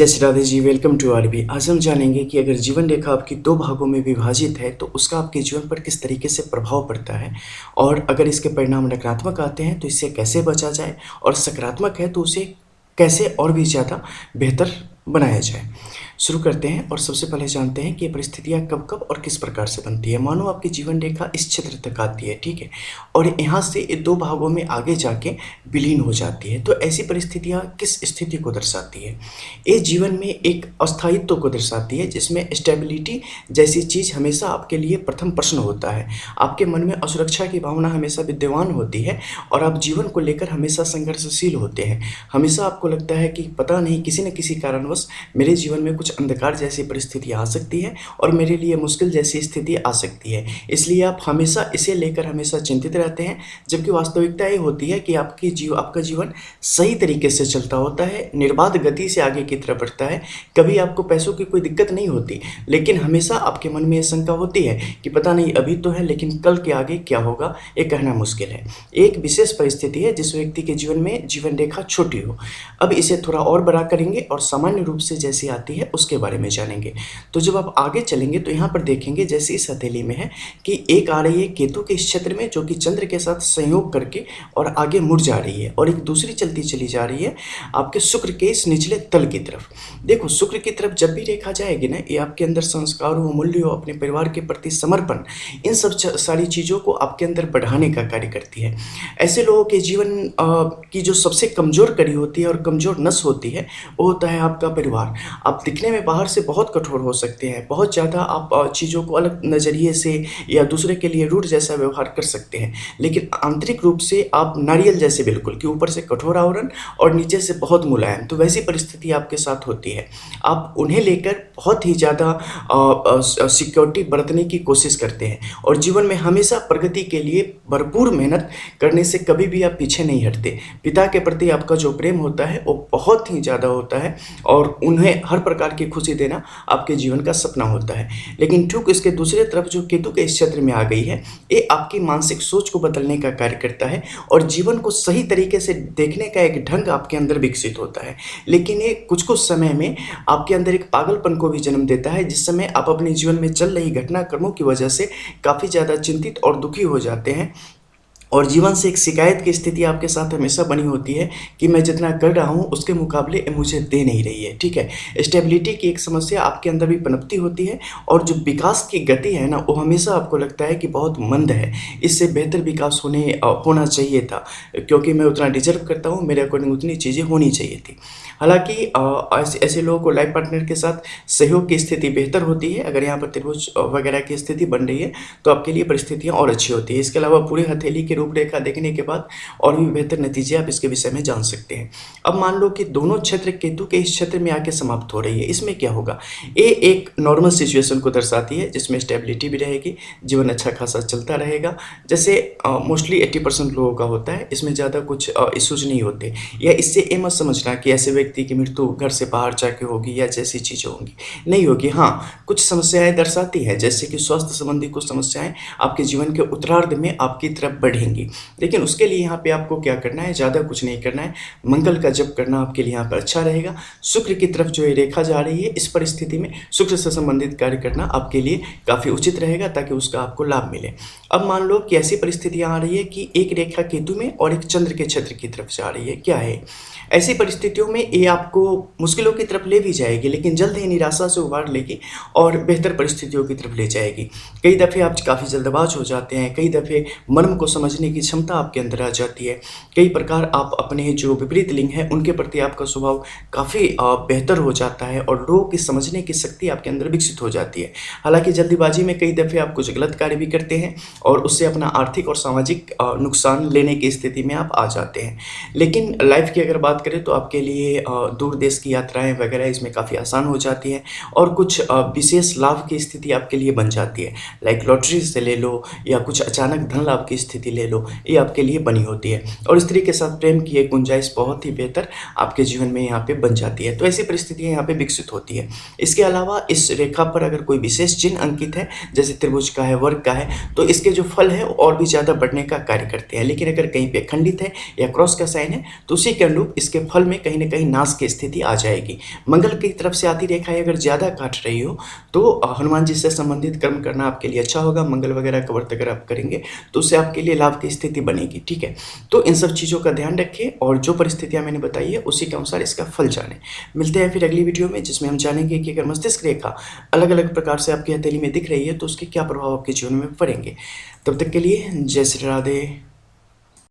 जय Shri Radhe ji, welcome to RB. आज हम जानेंगे कि अगर जीवन रेखा आपकी दो भागों में विभाजित है तो उसका आपके जीवन पर किस तरीके से प्रभाव पड़ता है, और अगर इसके परिणाम नकारात्मक आते हैं तो इससे कैसे बचा जाए, और सकारात्मक है तो उसे कैसे और भी ज़्यादा बेहतर बनाया जाए। शुरू करते हैं और सबसे पहले जानते हैं कि ये परिस्थितियाँ कब कब और किस प्रकार से बनती है। मानो आपकी जीवन रेखा इस क्षेत्र तक आती है, ठीक है, और यहाँ से ये दो भागों में आगे जाके विलीन हो जाती है। तो ऐसी परिस्थितियाँ किस स्थिति को दर्शाती है? ये जीवन में एक अस्थायित्व को दर्शाती है, जिसमें स्टेबिलिटी जैसी चीज़ हमेशा आपके लिए प्रथम प्रश्न होता है। आपके मन में असुरक्षा की भावना हमेशा विद्यमान होती है और आप जीवन को लेकर हमेशा संघर्षशील होते हैं। हमेशा आपको लगता है कि पता नहीं किसी न किसी कारणवश मेरे जीवन में कुछ अंधकार जैसी परिस्थिति आ सकती है और मेरे लिए मुश्किल जैसी स्थिति आ सकती है। इसलिए आप हमेशा इसे लेकर हमेशा चिंतित रहते हैं, जबकि वास्तविकता ये होती है कि आपका जीवन सही तरीके से चलता होता है, निर्बाध गति से आगे की तरफ बढ़ता है। कभी आपको पैसों की कोई दिक्कत नहीं होती, लेकिन हमेशा आपके मन में ये शंका होती है कि पता नहीं अभी तो है, लेकिन कल के आगे क्या होगा ये कहना मुश्किल है। एक विशेष परिस्थिति है जिस व्यक्ति के जीवन में जीवन रेखा छोटी हो। अब इसे थोड़ा और बड़ा करेंगे और सामान्य रूप से जैसी आती है उसके बारे में जानेंगे। तो जब आप आगे चलेंगे तो यहाँ पर देखेंगे जैसे इस हथेली में है कि एक आ रही है केतु के इस क्षेत्र में, जो कि चंद्र के साथ संयोग करके और आगे मुड़ जा रही है, और एक दूसरी चलती चली जा रही है आपके शुक्र के इस निचले तल की तरफ। देखो, शुक्र की तरफ जब भी रेखा जाएगी ना, ये आपके अंदर संस्कारों, मूल्यों, अपने परिवार के प्रति समर्पण, इन सब सारी चीज़ों को आपके अंदर बढ़ाने का कार्य करती है। ऐसे लोगों के जीवन की जो सबसे कमज़ोर कड़ी होती है और कमज़ोर नस होती है, वो होता है आपका परिवार। आप दिखने में बाहर से बहुत कठोर हो सकते हैं, बहुत ज़्यादा आप चीज़ों को अलग नज़रिए से या दूसरे के लिए रूढ़ जैसा व्यवहार कर सकते हैं, लेकिन आंतरिक रूप से आप नारियल जैसे, बिल्कुल कि ऊपर से कठोर आवरण और नीचे से बहुत मुलायम। तो वैसी परिस्थिति आपके साथ होती है। आप उन्हें लेकर बहुत ही ज़्यादा सिक्योरिटी बरतने की कोशिश करते हैं और जीवन में हमेशा प्रगति के लिए भरपूर मेहनत करने से कभी भी आप पीछे नहीं हटते। पिता के प्रति आपका जो प्रेम होता है वो बहुत ही ज़्यादा होता है और उन्हें हर प्रकार की खुशी देना आपके जीवन का सपना होता है। लेकिन ठीक इसके दूसरे तरफ जो केतु के इस क्षेत्र में आ गई है, ये आपकी मानसिक सोच को बदलने का कार्य करता है और जीवन को सही तरीके से देखने का एक ढंग आपके अंदर विकसित होता है। लेकिन ये कुछ कुछ समय में आपके अंदर एक पागलपन को भी जन्म देता है, जिस समय आप अपने जीवन में चल रही घटनाक्रमों की वजह से काफ़ी ज़्यादा चिंतित और दुखी हो जाते हैं और जीवन से एक शिकायत की स्थिति आपके साथ हमेशा बनी होती है कि मैं जितना कर रहा हूँ उसके मुकाबले ये मुझे दे नहीं रही है, ठीक है। स्टेबिलिटी की एक समस्या आपके अंदर भी पनपती होती है और जो विकास की गति है ना, वो हमेशा आपको लगता है कि बहुत मंद है, इससे बेहतर विकास होना चाहिए था, क्योंकि मैं उतना डिजर्व करता हूँ, मेरे अकॉर्डिंग उतनी चीज़ें होनी चाहिए थी। हालांकि ऐसे लोगों को लाइफ पार्टनर के साथ सहयोग की स्थिति बेहतर होती है। अगर यहाँ पर त्रिभुज वगैरह की स्थिति बन रही है तो आपके लिए परिस्थितियाँ और अच्छी होती है। इसके अलावा पूरी हथेली की रूपरेखा देखने के बाद और भी बेहतर नतीजे आप इसके विषय में जान सकते हैं। अब मान लो कि दोनों क्षेत्र केतु के इस क्षेत्र में आके समाप्त हो रही है, इसमें क्या होगा? ये एक नॉर्मल सिचुएशन को दर्शाती है जिसमें स्टेबिलिटी भी रहेगी, जीवन अच्छा खासा चलता रहेगा, जैसे मोस्टली 80% लोगों का होता है। इसमें ज़्यादा कुछ इश्यूज नहीं होते, या इससे ये मत समझना कि ऐसे व्यक्ति की मृत्यु घर से बाहर जाके होगी या जैसी चीज़ें होंगी, नहीं होगी। हाँ, कुछ समस्याएं दर्शाती है, जैसे कि स्वास्थ्य संबंधी कुछ समस्याएं आपके जीवन के उत्तरार्ध में आपकी तरफ बढ़ेंगी, लेकिन उसके लिए यहाँ पे आपको क्या करना है? ज़्यादा कुछ नहीं करना है, मंगल का जप करना आपके लिए यहाँ पर अच्छा रहेगा। शुक्र की तरफ जो ये रेखा जा रही है, इस परिस्थिति में शुक्र से संबंधित कार्य करना आपके लिए काफ़ी उचित रहेगा ताकि उसका आपको लाभ मिले। अब मान लो कि ऐसी परिस्थितियाँ आ रही है कि एक रेखा केतु में और एक चंद्र के क्षेत्र की तरफ जा रही है। क्या है? ऐसी परिस्थितियों में ये आपको मुश्किलों की तरफ ले भी जाएगी, लेकिन जल्द ही निराशा से उबार लेगी और बेहतर परिस्थितियों की तरफ ले जाएगी। कई दफ़े आप काफ़ी जल्दबाज हो जाते हैं, कई दफ़े मर्म को समझने की क्षमता आपके अंदर आ जाती है, कई प्रकार आप अपने जो विपरीत लिंग है उनके प्रति आपका स्वभाव काफ़ी बेहतर हो जाता है और लोगों की समझने की शक्ति आपके अंदर विकसित हो जाती है। हालांकि जल्दीबाजी में कई दफ़े आप कुछ गलत कार्य भी करते हैं और उससे अपना आर्थिक और सामाजिक नुकसान लेने की स्थिति में आप आ जाते हैं। लेकिन लाइफ की अगर बात करें तो आपके लिए दूर देश की यात्राएं वगैरह इसमें काफ़ी आसान हो जाती हैं और कुछ विशेष लाभ की स्थिति आपके लिए बन जाती है। लाइक लॉटरी से ले लो या कुछ अचानक धन लाभ की स्थिति ले लो, ये आपके लिए बनी होती है और स्त्री के साथ प्रेम की एक गुंजाइश बहुत ही बेहतर आपके जीवन में यहाँ पे बन जाती है। तो ऐसी परिस्थितियाँ यहाँ पे विकसित होती है। इसके अलावा इस रेखा पर अगर कोई विशेष चिन्ह अंकित है, जैसे त्रिभुज का है, वर्ग का है, तो इसके जो फल है और भी ज़्यादा बढ़ने का कार्य करते हैं। लेकिन अगर कहीं पे खंडित है या क्रॉस का साइन है तो उसी के अनुरूप इसके फल में कहीं ना कहीं नाश की स्थिति आ जाएगी। मंगल की तरफ से आती रेखा अगर ज़्यादा काट रही हो तो हनुमान जी से संबंधित कर्म करना आपके लिए अच्छा होगा। मंगल वगैरह का व्रत अगर आप करेंगे तो उससे आपके लिए लाभ की स्थिति बनेगी। ठीक है, तो इन सब चीज़ों का ध्यान रखें और जो परिस्थितियाँ मैंने बताई है उसी के अनुसार इसका फल जाने। मिलते हैं फिर अगली वीडियो में, जिसमें हम जानेंगे कि अगर मस्तिष्क रेखा अलग अलग प्रकार से आपकी हथेली में दिख रही है तो उसके क्या प्रभाव आपके जीवन में पड़ेंगे। तब तक के लिए जय श्री राधे।